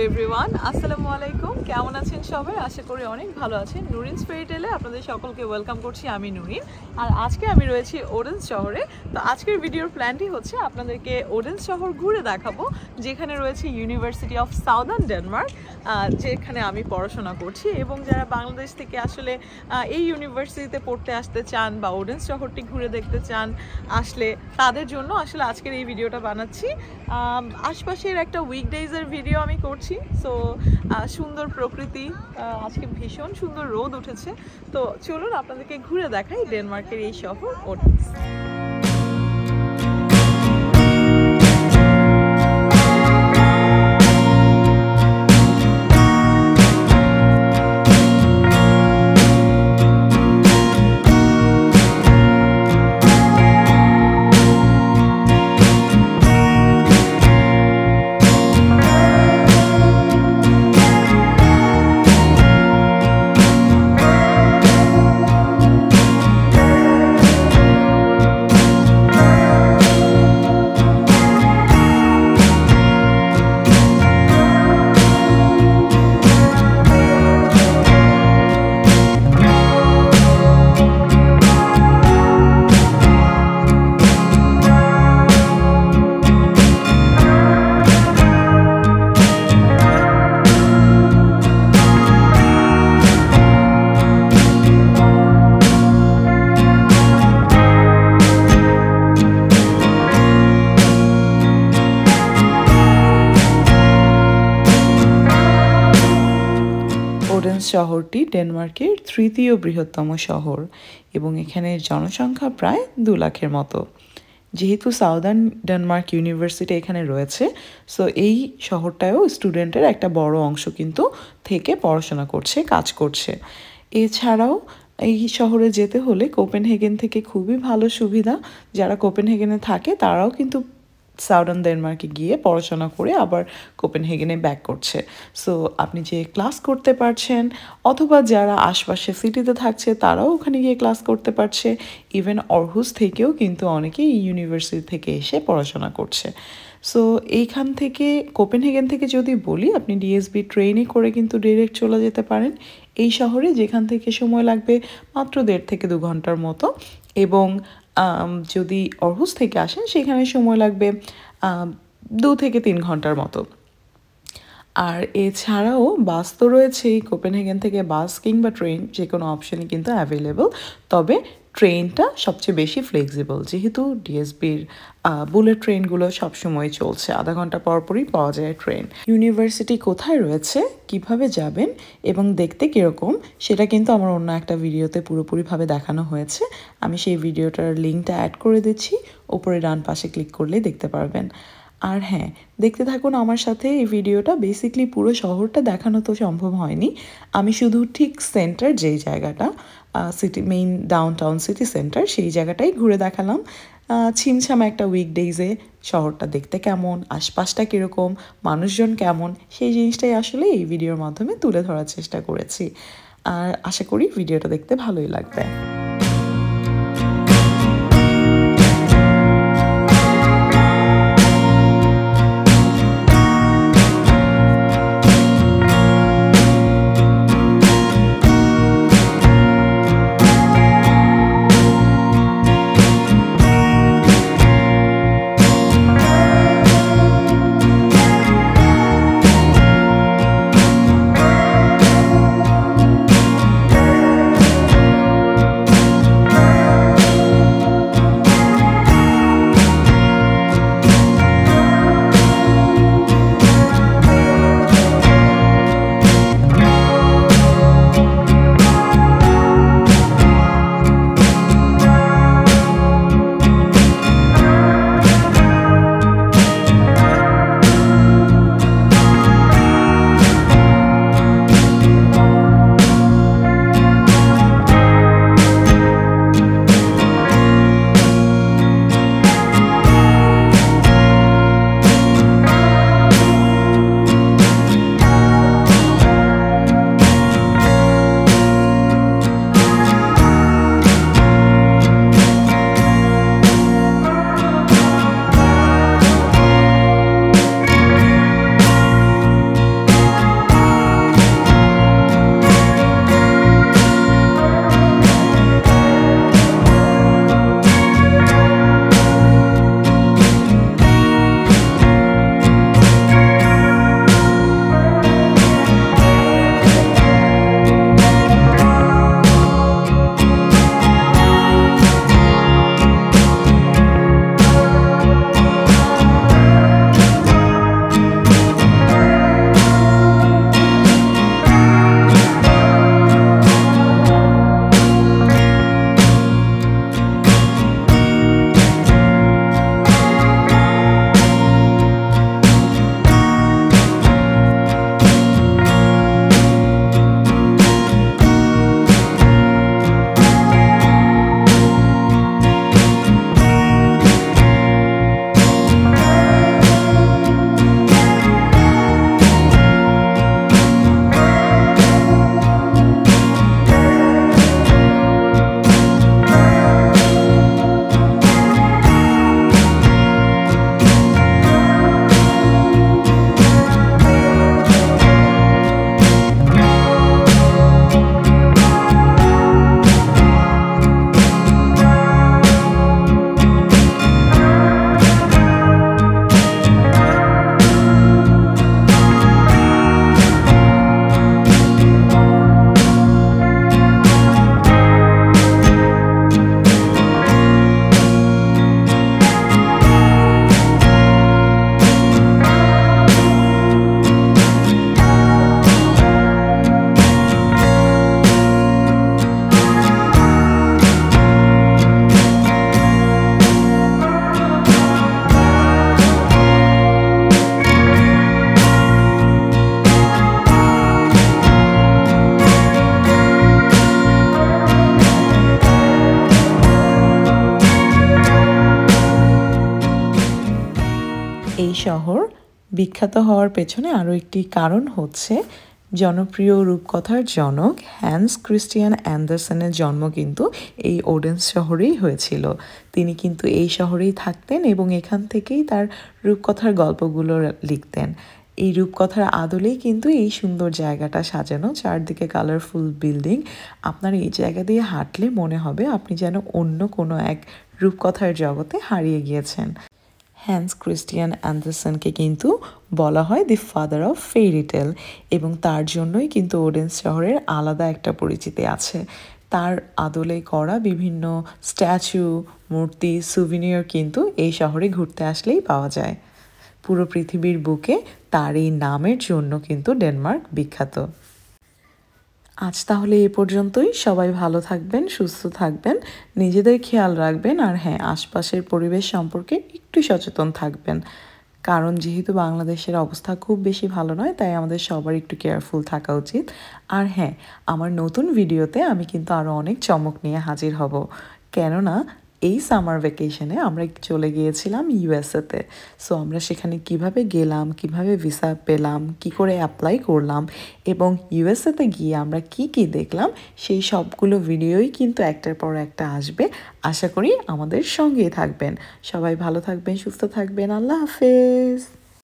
Everyone, আসসালামু আলাইকুম। কেমন আছেন সবাই? আশা করি অনেক ভালো আছেন। নুরিনস ফেরি টেলে আপনাদের সকলকে ওয়েলকাম করছি। আমি নুরিন, আর আজকে আমি রয়েছি ওডেন্স শহরে। তো আজকের ভিডিওর প্ল্যানটি হচ্ছে আপনাদেরকে ওডেন্স শহর ঘুরে দেখাবো, যেখানে রয়েছে ইউনিভার্সিটি অফ সাউদার্ন ডেনমার্ক, যেখানে আমি পড়াশোনা করছি। এবং যারা বাংলাদেশ থেকে আসলে এই ইউনিভার্সিটিতে পড়তে আসতে চান বা ওডেন্স শহরটি ঘুরে দেখতে চান, আসলে তাদের জন্য আসলে আজকের এই ভিডিওটা বানাচ্ছি। আশপাশের একটা উইকডেজের ভিডিও আমি করছি। সো সুন্দর প্রকৃতি, আজকে ভীষণ সুন্দর রোদ উঠেছে। তো চলুন আপনাদেরকে ঘুরে দেখাই ডেনমার্কের এই শহর ওডেন্স। ওডেন্স শহরটি ডেনমার্কের তৃতীয় বৃহত্তম শহর এবং এখানে জনসংখ্যা প্রায় 2 লাখের মতো। যেহেতু সাউদার্ন ডেনমার্ক ইউনিভার্সিটি এখানে রয়েছে, সো এই শহরটায়ও স্টুডেন্টের একটা বড় অংশ কিন্তু থেকে পড়াশোনা করছে, কাজ করছে। এছাড়াও এই শহরে যেতে হলে কোপেনহেগেন থেকে খুবই ভালো সুবিধা। যারা কোপেনহেগেনে থাকে তারাও কিন্তু সাউদার্ন ডেনমার্কে গিয়ে পড়াশোনা করে আবার কোপেনহেগেনে ব্যাক করছে। সো আপনি যে ক্লাস করতে পারছেন, অথবা যারা আশপাশে সিটিতে থাকছে তারাও ওখানে গিয়ে ক্লাস করতে পারছে। ইভেন অরহুস থেকেও কিন্তু অনেকেই ইউনিভার্সিটি থেকে এসে পড়াশোনা করছে। সো এইখান থেকে কোপেনহেগেন থেকে যদি বলি, আপনি ডিএসবি ট্রেনে করে কিন্তু ডিরেক্ট চলে যেতে পারেন এই শহরে, যেখান থেকে সময় লাগবে মাত্র 1.5 থেকে 2 ঘন্টার মতো। এবং যদি অরহুস থেকে আসেন সেখানে সময় লাগবে 2 থেকে 3 ঘন্টার মতো। আর এছাড়াও বাস তো রয়েছেই, কোপেনহেগেন থেকে বাস কিংবা ট্রেন যে কোনো অপশনই কিন্তু অ্যাভেলেবল। তবে ট্রেনটা সবচেয়ে বেশি ফ্লেক্সিবল, যেহেতু ডিএসবির বুলেট ট্রেনগুলো সবসময় চলছে, আধা ঘন্টা পরপরই পাওয়া যায় ট্রেন। ইউনিভার্সিটি কোথায় রয়েছে, কিভাবে যাবেন এবং দেখতে কীরকম, সেটা কিন্তু আমার অন্য একটা ভিডিওতে পুরোপুরিভাবে দেখানো হয়েছে। আমি সেই ভিডিওটার লিঙ্কটা অ্যাড করে দিচ্ছি, ওপরে ডান পাশে ক্লিক করলেই দেখতে পারবেন। আর হ্যাঁ, দেখতে থাকুন আমার সাথে এই ভিডিওটা। বেসিকলি পুরো শহরটা দেখানো তো সম্ভব হয়নি, আমি শুধু ঠিক সেন্টার যেই জায়গাটা, city main downtown city centre, সেই জায়গাটাই ঘুরে দেখালাম। ছিমছামা একটা উইকডেজে শহরটা দেখতে কেমন, আশপাশটা কীরকম, মানুষজন কেমন, সেই জিনিসটাই আসলে এই ভিডিওর মাধ্যমে তুলে ধরার চেষ্টা করেছি। আর আশা করি ভিডিওটা দেখতে ভালোই লাগবে। এই শহর বিখ্যাত হওয়ার পেছনে আরও একটি কারণ হচ্ছে জনপ্রিয় রূপকথার জনক হ্যান্স ক্রিস্টিয়ান অ্যান্ডারসনের জন্ম কিন্তু এই ওডেন্স শহরেই হয়েছিল। তিনি কিন্তু এই শহরেই থাকতেন এবং এখান থেকেই তার রূপকথার গল্পগুলো লিখতেন। এই রূপকথার আদলেই কিন্তু এই সুন্দর জায়গাটা সাজানো, চারদিকে কালারফুল বিল্ডিং। আপনার এই জায়গা দিয়ে হাঁটলে মনে হবে আপনি যেন অন্য কোনো এক রূপকথার জগতে হারিয়ে গিয়েছেন। হ্যান্স ক্রিস্টিয়ান অ্যান্ডারসনকে কিন্তু বলা হয় দি ফাদার অফ ফেরি টেল এবং তার জন্যই কিন্তু ওডেন্স শহরের আলাদা একটা পরিচিতি আছে। তার আদলে করা বিভিন্ন স্ট্যাচু, মূর্তি, সুভিনিয়র কিন্তু এই শহরে ঘুরতে আসলেই পাওয়া যায়। পুরো পৃথিবীর বুকে তার এই নামের জন্য কিন্তু ডেনমার্ক বিখ্যাত। আজ তাহলে এ পর্যন্তই। সবাই ভালো থাকবেন, সুস্থ থাকবেন, নিজেদের খেয়াল রাখবেন, আর হ্যাঁ, আশপাশের পরিবেশ সম্পর্কে একটু সচেতন থাকবেন। কারণ যেহেতু বাংলাদেশের অবস্থা খুব বেশি ভালো নয়, তাই আমাদের সবার একটু কেয়ারফুল থাকা উচিত। আর হ্যাঁ, আমার নতুন ভিডিওতে আমি কিন্তু আরও অনেক চমক নিয়ে হাজির হব, কেননা এই সামার ভ্যাকেশনে আমরা চলে গিয়েছিলাম ইউএসএতে। সো আমরা সেখানে কিভাবে গেলাম, কিভাবে ভিসা পেলাম, কি করে অ্যাপ্লাই করলাম এবং ইউএসএতে গিয়ে আমরা কি কি দেখলাম, সেই সবগুলো ভিডিওই কিন্তু একটার পর একটা আসবে। আশা করি আমাদের সঙ্গেই থাকবেন। সবাই ভালো থাকবেন, সুস্থ থাকবেন। আল্লাহ হাফেজ।